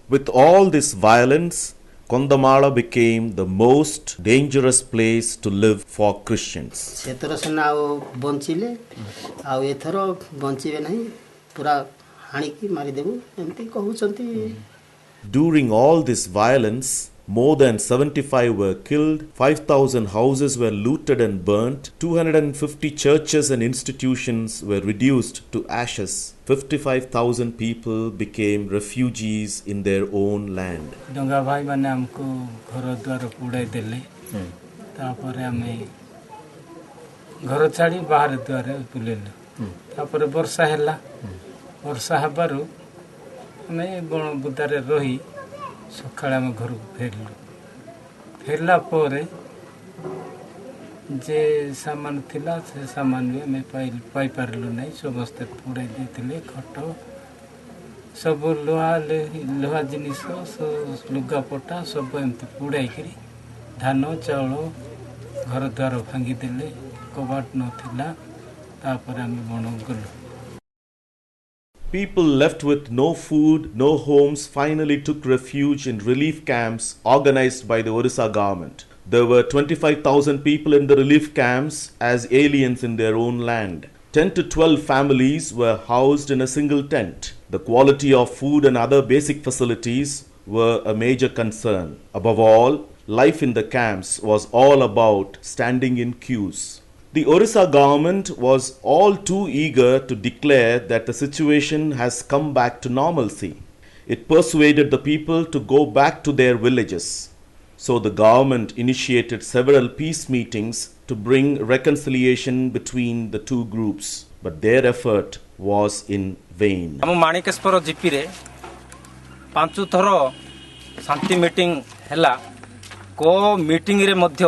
With all this violence, Kandhamal became the most dangerous place to live for Christians. During all this violence, more than 75 were killed, 5,000 houses were looted and burnt, 250 churches and institutions were reduced to ashes, 55,000 people became refugees in their own land. सकाळे आम घर फेरलु फेरला परे जे सामान थिला से सामान भी आम पाई पारलु नहीं समस्ते पुड़ाई देथिले खट सब लोहा जिनिस लुगापटा सब एमती पुड़ाई करी धान चाउल घर द्वार भांगी देले कबाट नथिला तापर आम बण गलु People left with no food, no homes finally took refuge in relief camps organized by the Orissa government. There were 25,000 people in the relief camps as aliens in their own land. 10 to 12 families were housed in a single tent. The quality of food and other basic facilities were a major concern. Above all, life in the camps was all about standing in queues. The Orissa government was all too eager to declare that the situation has come back to normalcy. It persuaded the people to go back to their villages. So the government initiated several peace meetings to bring reconciliation between the two groups, but their effort was in vain. Manikesporo GP 5 thorough Shanti meeting हैला को meeting रे मध्य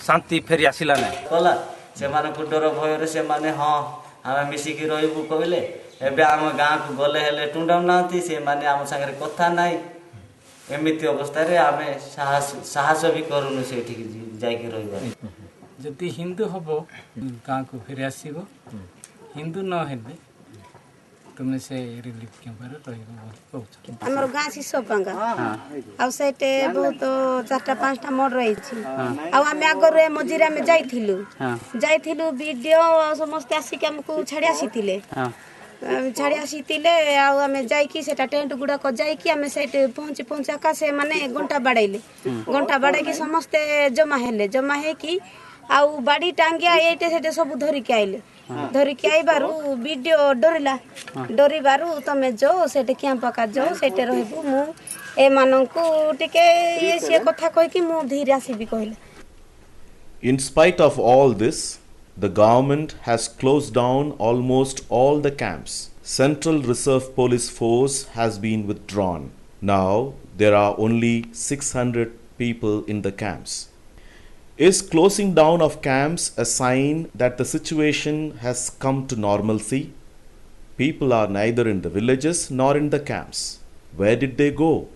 शांति फेरी आसिला नै कला से माने को डर भय रे से माने हां हम मिसी की रहबु कहले एबे हम गां को गले हेले टुंडाम नांती से माने हम संगे कथा नाही एमिति अवस्था रे हमें साहस भी करूनु सेठी जाई के रहबा जति हिंदू हबो गां को फेरी आसीबो हिंदू न हेले तुमने से रिलीफ क्यों पर रहबो हमर गां सिसो पंगा आ सेटे बहुत चारटा पांचटा मोड़ रही छी आ हम आगरे मजिरा में जाइथिलु वीडियो समस्त आसी के हमको छाड़ी आसीथिले छाड़ी आसीथिले आ हम जाई की सेटा टेंट गुडा को जाई की हम सेटे पहुंचा का से माने घंटा बाड़ाई की समस्त जमा है कि आ बाड़ी टांगिया एटे सेटे सब धरि के आइबारु वीडियो डरी बारु तमे जो सेटे क्या पका जो सेटे रहबु मु ए माननकु टिके ये से कथा कहि कि मु धीरे आसीबी कहले. In spite of all this, the government has closed down almost all the camps. Central Reserve Police Force has been withdrawn. Now there are only 600 people in the camps. Is closing down of camps a sign that the situation has come to normalcy? People are neither in the villages nor in the camps. Where did they go?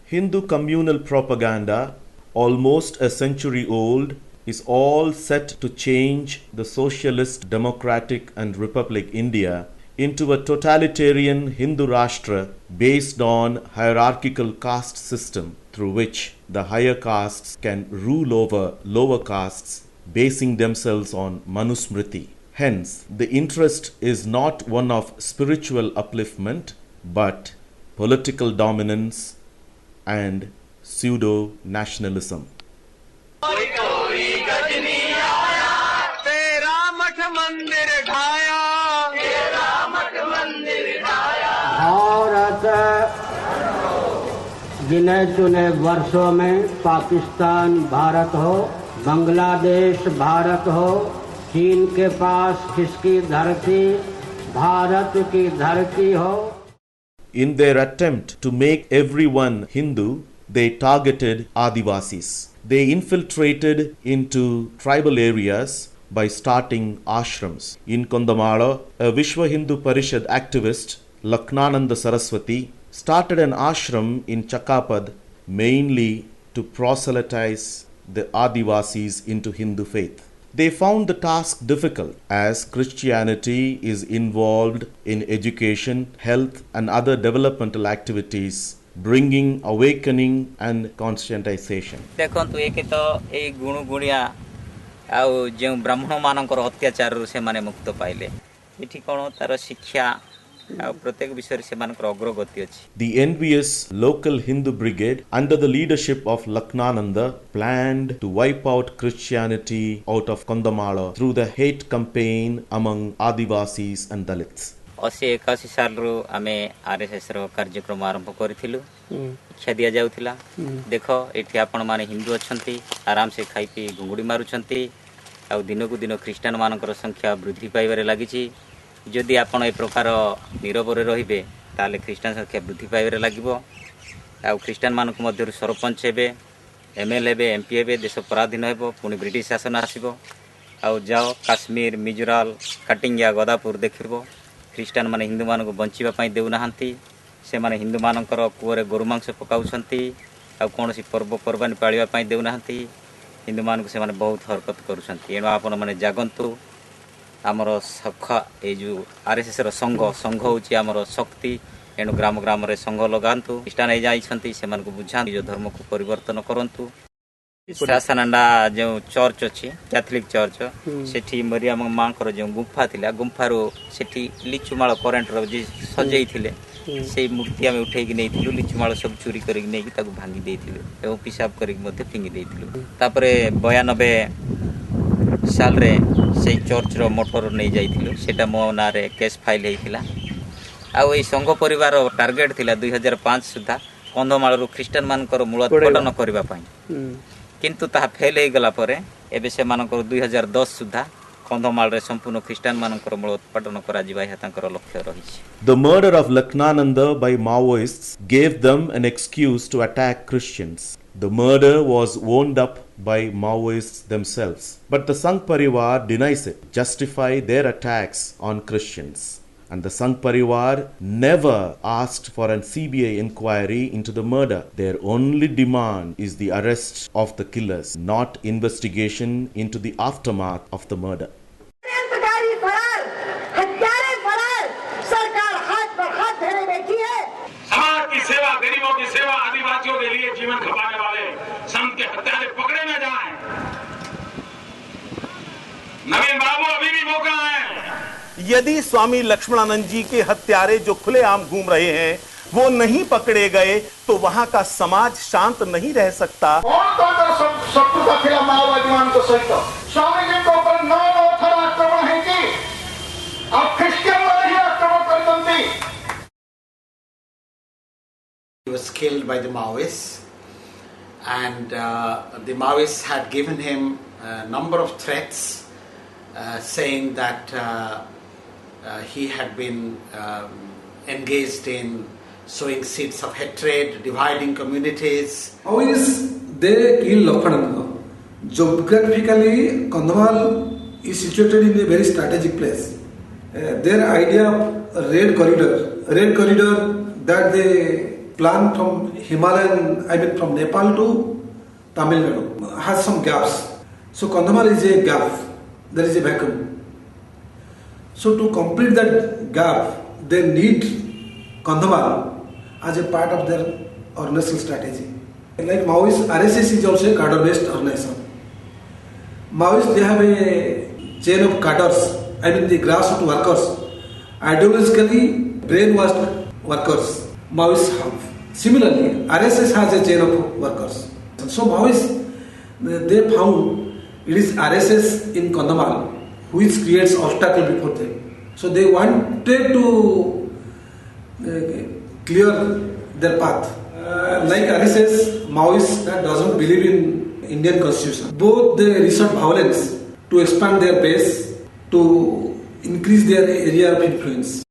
Hindu communal propaganda, almost a century old, is all set to change the socialist, democratic and republic India into a totalitarian Hindu Rashtra based on hierarchical caste system through which the higher castes can rule over lower castes basing themselves on Manusmriti. Hence, the interest is not one of spiritual upliftment but political dominance and pseudo-nationalism. Bharat गिने चुने वर्षों में पाकिस्तान भारत हो, बांग्लादेश भारत हो, चीन के पास किसकी धरती भारत की धरती हो. In their attempt to make everyone Hindu, they targeted Adivasis. They infiltrated into tribal areas by starting ashrams. In Kandhamal, a Vishwa Hindu Parishad activist, Lakhnananda Saraswati, started an ashram in Chakapad mainly to proselytize the Adivasis into Hindu faith. They found the task difficult as Christianity is involved in education, health, and other developmental activities, bringing awakening and conscientization. देखंतु एक तो ए गुणुगुणिया आउ जे ब्राह्मण मानकर अत्याचार से माने मुक्त पाइले एठी कोन तार शिक्षा प्रत्येक विषय से मानकर अग्रगति अछि. The envious local Hindu brigade under the leadership of Lakhnananda planned to wipe out Christianity out of Kandhamal through the hate campaign among Adivasis and Dalits. 81 साल रो आमे आरएसएस रो कार्यक्रम आरंभ करिथिलु. शिक्षा दिया जाउथिला. देखो एठी आपण माने हिंदू अछंती आराम से खाई पी गुंगुडी मारुछंती आ दिन को दिन ख्रिस्टान मानकर संख्या वृद्धि पाइबारे लागिछि. जदि आपण ए प्रकार नीरवरे रहिबे ताले ख्रिस्टान संख्या वृद्धि पाइबारे लागिबो. आ ख्रिस्टान मानक मध्यरु सरपंच हेबे, एमएलए हेबे, एमपी हेबे, देश पराधीन हेबो, पुनी ब्रिटिश शासन आसीबो. आ जाओ काश्मीर, मिजोराम, काटिंगिया, गदापुर देखिबो. ख्रिस्टान माने हिंदू मानक बंचिबा पई देउ नाहंती. से माने हिंदू मानकर कुओरे गोरु मांस पकाउछंती. आ कोनोसी पर्व पर्वानी पाळिबा पई देउ नाहंती. हिंदू मानक से माने बहुत हरकत करूछंती. एनो आपण माने जागंतु आमर सखा ए जो आरएसएस रो संघ होची आमर शक्ति. एनो ग्राम ग्राम रे संघ लगांतु. ख्रिस्टान ए जाइछंती से मानक बुझांती जो धर्म को परिवर्तन करंतु. शासनांडा जो चर्च अच्छी कैथोलिक चर्च सेठी मरियम मांकर जो गुंफा थिला गुंफारो सेठी लिचुमाळ करेंट रो जे सजई थिले से मूर्ति आमे उठै कि नैथिलु. लिचुमाळ सब चोरी करि नै कि ताकू भांगी देथिलु एवं पिसाब करि मध्ये फिंगी देथिलु. तापरे 92 साल रे से चर्च रो मोटर नै जाइथिलु. सेटा मो नारे केस फाइल हेथिला. आ ओई संघ परिवार टार्गेट थिला 2005 सुधा कंधमाल रो ख्रिस्टान मानकर मूलोत्पाटन करबा पई. किंतु ता फेल हे गला परे एबे से मानकर 2010 सुधा कंधमाल रे संपूर्ण ख्रिस्टान मानकर मूलोत्पाटन करा जिबा हे तांकर लक्ष्य रहिछि. The murder of Lakhnananda by Maoists gave them an excuse to attack Christians. The murder was wound up by Maoists themselves, but the Sangh Parivar denies it, justify their attacks on Christians. And the Sangh Parivar never asked for an CBI inquiry into the murder. Their only demand is the arrest of the killers, not investigation into the aftermath of the murder. समाज की सेवा, गरीबों की सेवा, आदिवासियों के लिए जीवन खपाने वाले संत के हत्यारे पकड़े न जाएं. नवीन बाबू अभी भी मौका है. यदि स्वामी लक्ष्मणानंद जी के हत्यारे जो खुलेआम घूम रहे हैं वो नहीं पकड़े गए तो वहां का समाज शांत नहीं रह सकता. शत्रुता थिला माओवादी को सहित स्वामी जी को ऊपर 9 थर आक्रमण है कि अब क्रिश्चियन वाले आक्रमण करते. He was killed by the Maoists, and the Maoists had given him a number of threats, saying that he had been engaged in sowing seeds of hatred, dividing communities. Maoists, they killed Lakhananda. Geographically, Kandhamal is situated in a very strategic place. Their idea of red corridor that they planned from from Nepal to Tamil Nadu has some gaps. So Kandhamal is a gap. There is a vacuum. So to complete that gap, they need Kandhamal as a part of their organizational strategy. Like Maoist, RSS is also a cadre-based organization. Maoists, they have a chain of cadres, the grassroots workers, ideologically brainwashed workers. Maoists have. Similarly, RSS has a chain of workers. So Maoists, they found it is RSS in Kandhamal which creates obstacle before them. So they wanted to clear their path. Like RSS, Maoists doesn't believe in Indian constitution. Both they resort violence to expand their base, to increase their area of influence.